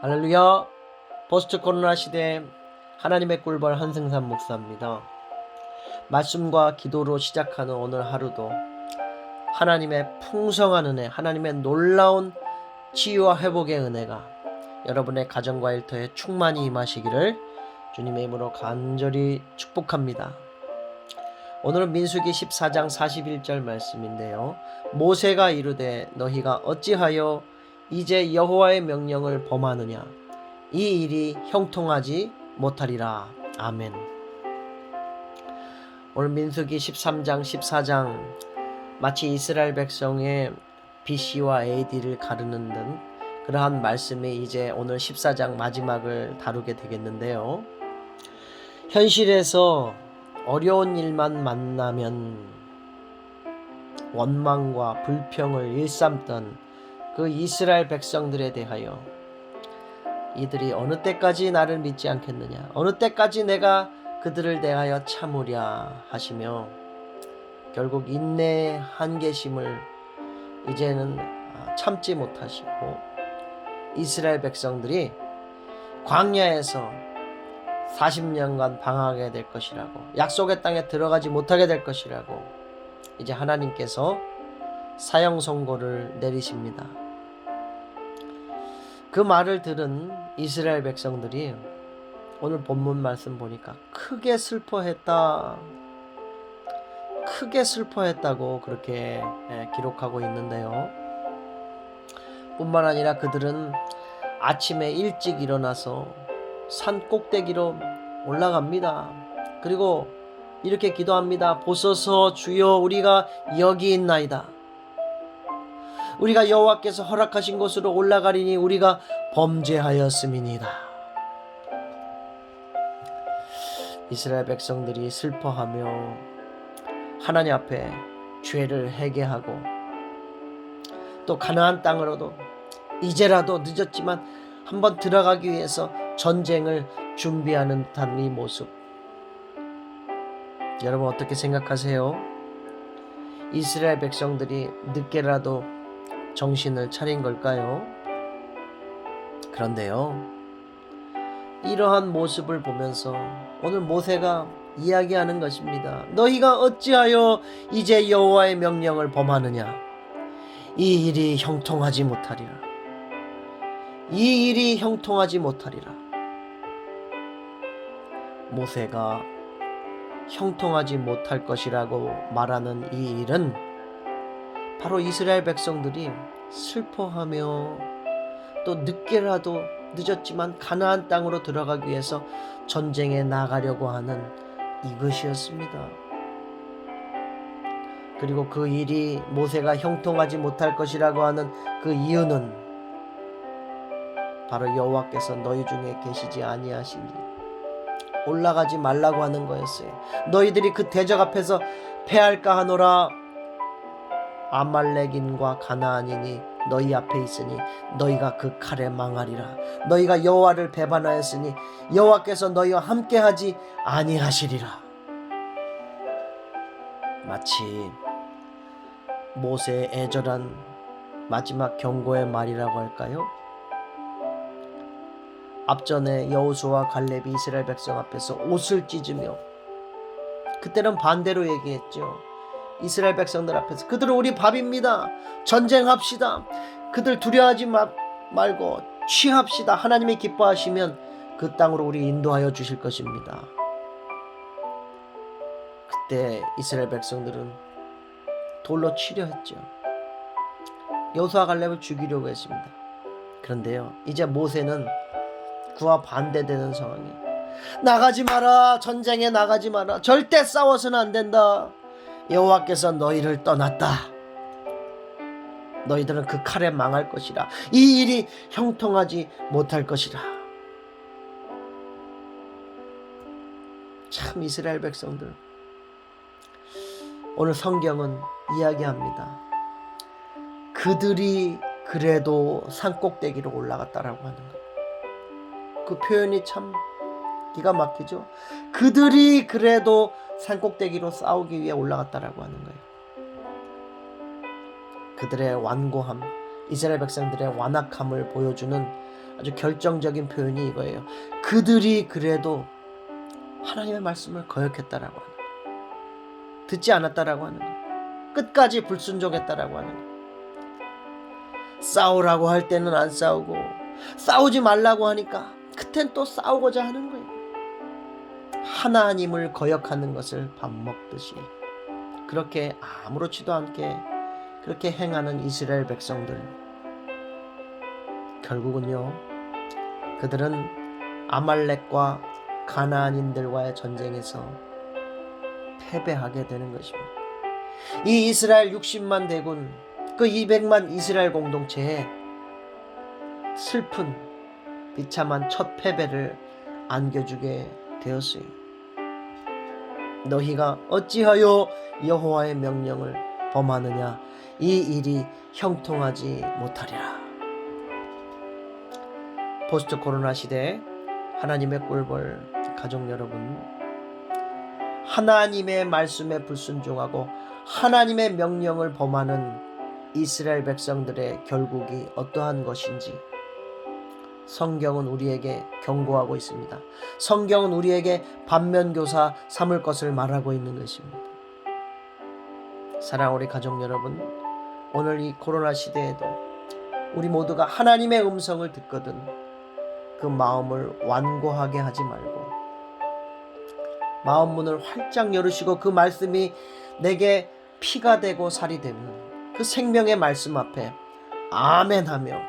할렐루야. 포스트 코로나 시대 하나님의 꿀벌 한승삼 목사입니다. 말씀과 기도로 시작하는 오늘 하루도 하나님의 풍성한 은혜, 하나님의 놀라운 치유와 회복의 은혜가 여러분의 가정과 일터에 충만히 임하시기를 주님의 이름으로 간절히 축복합니다. 오늘은 민수기 14장 41절 말씀인데요. 모세가 이르되 너희가 어찌하여 이제 여호와의 명령을 범하느냐, 이 일이 형통하지 못하리라. 아멘. 오늘 민수기 13장 14장 마치 이스라엘 백성의 BC와 AD를 가르는 등 그러한 말씀이 이제 오늘 14장 마지막을 다루게 되겠는데요. 현실에서 어려운 일만 만나면 원망과 불평을 일삼던 그 이스라엘 백성들에 대하여 이들이 어느 때까지 나를 믿지 않겠느냐, 어느 때까지 내가 그들을 대하여 참으랴 하시며 결국 인내의 한계심을 이제는 참지 못하시고 이스라엘 백성들이 광야에서 40년간 방황하게 될 것이라고, 약속의 땅에 들어가지 못하게 될 것이라고 이제 하나님께서 사형 선고를 내리십니다. 그 말을 들은 이스라엘 백성들이 오늘 본문 말씀 보니까 크게 슬퍼했다고 그렇게 기록하고 있는데요. 뿐만 아니라 그들은 아침에 일찍 일어나서 산 꼭대기로 올라갑니다. 그리고 이렇게 기도합니다. 보소서 주여, 우리가 여기 있나이다. 우리가 여호와께서 허락하신 곳으로 올라가리니 우리가 범죄하였음이니이다. 이스라엘 백성들이 슬퍼하며 하나님 앞에 죄를 회개하고 또 가나안 땅으로도 이제라도 늦었지만 한번 들어가기 위해서 전쟁을 준비하는 듯한 이 모습, 여러분 어떻게 생각하세요? 이스라엘 백성들이 늦게라도 정신을 차린 걸까요? 그런데요, 이러한 모습을 보면서 오늘 모세가 이야기하는 것입니다. 너희가 어찌하여 이제 여호와의 명령을 범하느냐, 이 일이 형통하지 못하리라. 이 일이 형통하지 못하리라. 모세가 형통하지 못할 것이라고 말하는 이 일은 바로 이스라엘 백성들이 슬퍼하며 또 늦었지만 가나안 땅으로 들어가기 위해서 전쟁에 나가려고 하는 이것이었습니다. 그리고 그 일이 모세가 형통하지 못할 것이라고 하는 그 이유는 바로 여호와께서 너희 중에 계시지 아니하시니 올라가지 말라고 하는 거였어요. 너희들이 그 대적 앞에서 패할까 하노라. 아말렉인과 가나안인이 너희 앞에 있으니 너희가 그 칼에 망하리라. 너희가 여호와를 배반하였으니 여호와께서 너희와 함께하지 아니하시리라. 마치 모세의 애절한 마지막 경고의 말이라고 할까요? 앞전에 여호수아와 갈렙이 이스라엘 백성 앞에서 옷을 찢으며, 그때는 반대로 얘기했죠. 이스라엘 백성들 앞에서 그들은 우리 밥입니다. 전쟁합시다. 그들 두려워하지 말고 취합시다. 하나님이 기뻐하시면 그 땅으로 우리 인도하여 주실 것입니다. 그때 이스라엘 백성들은 돌로 치려 했죠. 여호수아 갈렙을 죽이려고 했습니다. 그런데요, 이제 모세는 그와 반대되는 상황이에요. 나가지 마라. 전쟁에 나가지 마라. 절대 싸워서는 안 된다. 여호와께서 너희를 떠났다. 너희들은 그 칼에 망할 것이라. 이 일이 형통하지 못할 것이라. 참, 이스라엘 백성들, 오늘 성경은 이야기합니다. 그들이 그래도 산꼭대기로 올라갔다라고 하는 거예요. 그 표현이 참 기가 막히죠. 그들이 그래도 산꼭대기로 싸우기 위해 올라갔다라고 하는 거예요. 그들의 완고함, 이스라엘 백성들의 완악함을 보여주는 아주 결정적인 표현이 이거예요. 그들이 그래도 하나님의 말씀을 거역했다라고 하는 거예요. 듣지 않았다라고 하는 거예요. 끝까지 불순종했다라고 하는 거예요. 싸우라고 할 때는 안 싸우고, 싸우지 말라고 하니까 그땐 또 싸우고자 하는 거예요. 하나님을 거역하는 것을 밥 먹듯이 그렇게 아무렇지도 않게 그렇게 행하는 이스라엘 백성들, 결국은요, 그들은 아말렉과 가나안인들과의 전쟁에서 패배하게 되는 것입니다. 이 이스라엘 60만 대군, 그 200만 이스라엘 공동체에 슬픈 비참한 첫 패배를 안겨주게 되었어요. 너희가 어찌하여 여호와의 명령을 범하느냐, 이 일이 형통하지 못하리라. 포스트 코로나 시대에 하나님의 꿀벌 가족 여러분, 하나님의 말씀에 불순종하고 하나님의 명령을 범하는 이스라엘 백성들의 결국이 어떠한 것인지 성경은 우리에게 경고하고 있습니다. 성경은 우리에게 반면교사 삼을 것을 말하고 있는 것입니다. 사랑하는 우리 가족 여러분, 오늘 이 코로나 시대에도 우리 모두가 하나님의 음성을 듣거든 그 마음을 완고하게 하지 말고 마음 문을 활짝 열으시고 그 말씀이 내게 피가 되고 살이 되는 그 생명의 말씀 앞에 아멘하며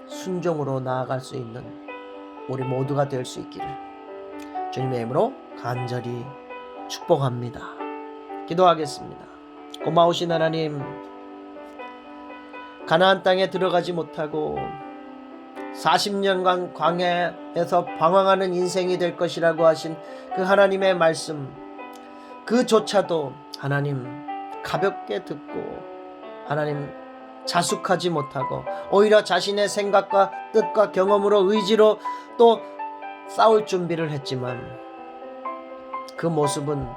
순종으로 나아갈 수 있는 우리 모두가 될 수 있기를 주님의 이름으로 간절히 축복합니다. 기도하겠습니다. 고마우신 하나님, 가나안 땅에 들어가지 못하고 40년간 광야에서 방황하는 인생이 될 것이라고 하신 그 하나님의 말씀, 그조차도 하나님 가볍게 듣고 하나님 자숙하지 못하고 오히려 자신의 생각과 뜻과 경험으로 의지로 또 싸울 준비를 했지만 그 모습은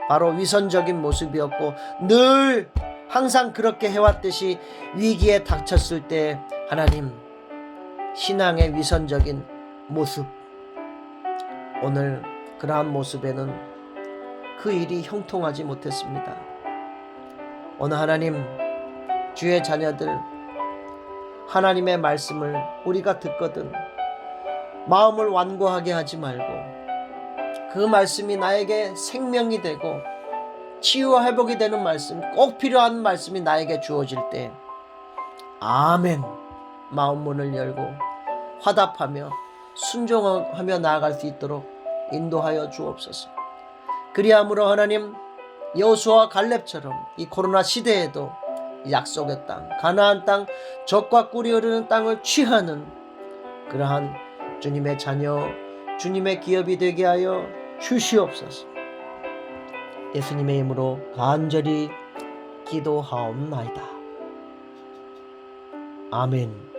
바로 위선적인 모습이었고 늘 항상 그렇게 해왔듯이 위기에 닥쳤을 때 하나님 신앙의 위선적인 모습, 오늘 그러한 모습에는 그 일이 형통하지 못했습니다. 오늘 하나님, 주의 자녀들 하나님의 말씀을 우리가 듣거든 마음을 완고하게 하지 말고 그 말씀이 나에게 생명이 되고 치유와 회복이 되는 말씀, 꼭 필요한 말씀이 나에게 주어질 때 아멘 마음 문을 열고 화답하며 순종하며 나아갈 수 있도록 인도하여 주옵소서. 그리함으로 하나님, 여호수아와 갈렙처럼 이 코로나 시대에도 약속의 땅, 가나안 땅, 젖과 꿀이 흐르는 땅을 취하는 그러한 주님의 자녀, 주님의 기업이 되게 하여 주시옵소서. 예수님의 이름으로 간절히 기도하옵나이다. 아멘.